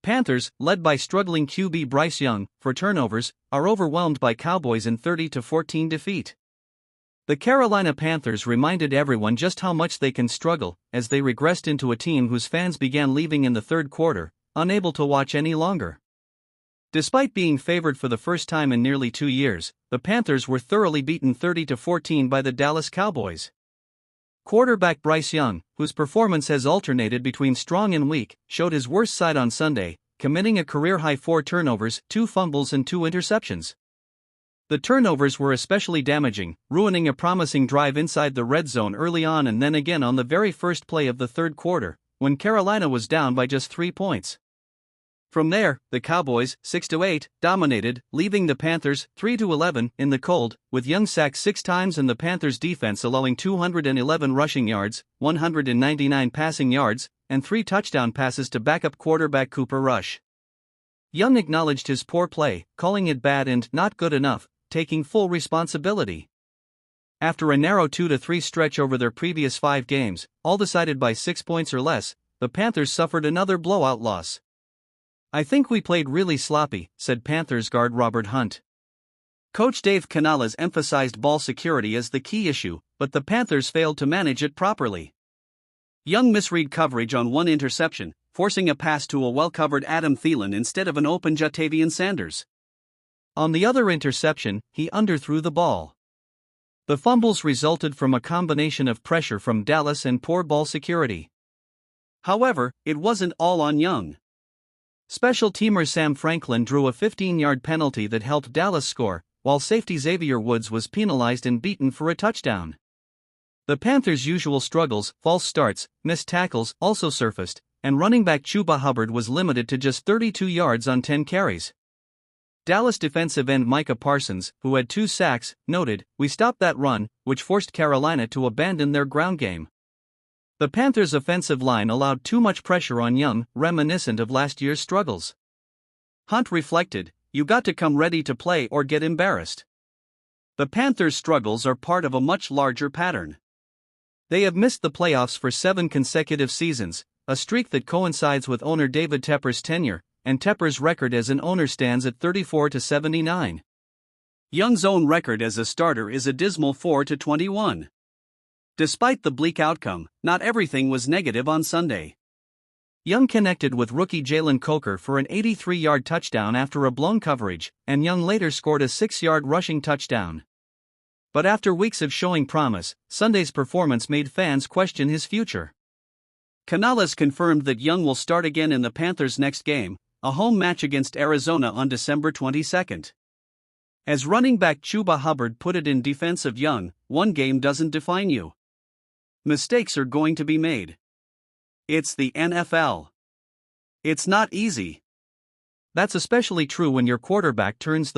Panthers, led by struggling QB Bryce Young, for turnovers, are overwhelmed by Cowboys in 30-14 defeat. The Carolina Panthers reminded everyone just how much they can struggle, as they regressed into a team whose fans began leaving in the third quarter, unable to watch any longer. Despite being favored for the first time in nearly 2 years, the Panthers were thoroughly beaten 30-14 by the Dallas Cowboys. Quarterback Bryce Young, whose performance has alternated between strong and weak, showed his worst side on Sunday, committing a career-high 4 turnovers, 2 fumbles and 2 interceptions. The turnovers were especially damaging, ruining a promising drive inside the red zone early on and then again on the very first play of the third quarter, when Carolina was down by just 3 points. From there, the Cowboys, 6-8, dominated, leaving the Panthers 3-11 in the cold, with Young sacked 6 times and the Panthers' defense allowing 211 rushing yards, 199 passing yards, and 3 touchdown passes to backup quarterback Cooper Rush. Young acknowledged his poor play, calling it bad and not good enough, taking full responsibility. After a narrow 2-3 stretch over their previous 5 games, all decided by 6 points or less, the Panthers suffered another blowout loss. "I think we played really sloppy," said Panthers guard Robert Hunt. Coach Dave Canales emphasized ball security as the key issue, but the Panthers failed to manage it properly. Young misread coverage on 1 interception, forcing a pass to a well-covered Adam Thielen instead of an open Jatavian Sanders. On the other interception, he underthrew the ball. The fumbles resulted from a combination of pressure from Dallas and poor ball security. However, it wasn't all on Young. Special teamer Sam Franklin drew a 15-yard penalty that helped Dallas score, while safety Xavier Woods was penalized and beaten for a touchdown. The Panthers' usual struggles, false starts, missed tackles, also surfaced, and running back Chuba Hubbard was limited to just 32 yards on 10 carries. Dallas defensive end Micah Parsons, who had 2 sacks, noted, "We stopped that run, which forced Carolina to abandon their ground game." The Panthers' offensive line allowed too much pressure on Young, reminiscent of last year's struggles. Hunt reflected, "You got to come ready to play or get embarrassed." The Panthers' struggles are part of a much larger pattern. They have missed the playoffs for 7 consecutive seasons, a streak that coincides with owner David Tepper's tenure, and Tepper's record as an owner stands at 34-79. Young's own record as a starter is a dismal 4-21. Despite the bleak outcome, not everything was negative on Sunday. Young connected with rookie Jalen Coker for an 83-yard touchdown after a blown coverage, and Young later scored a 6-yard rushing touchdown. But after weeks of showing promise, Sunday's performance made fans question his future. Canales confirmed that Young will start again in the Panthers' next game, a home match against Arizona on December 22. As running back Chuba Hubbard put it in defense of Young, "One game doesn't define you. Mistakes are going to be made. It's the NFL. It's not easy." That's especially true when your quarterback turns the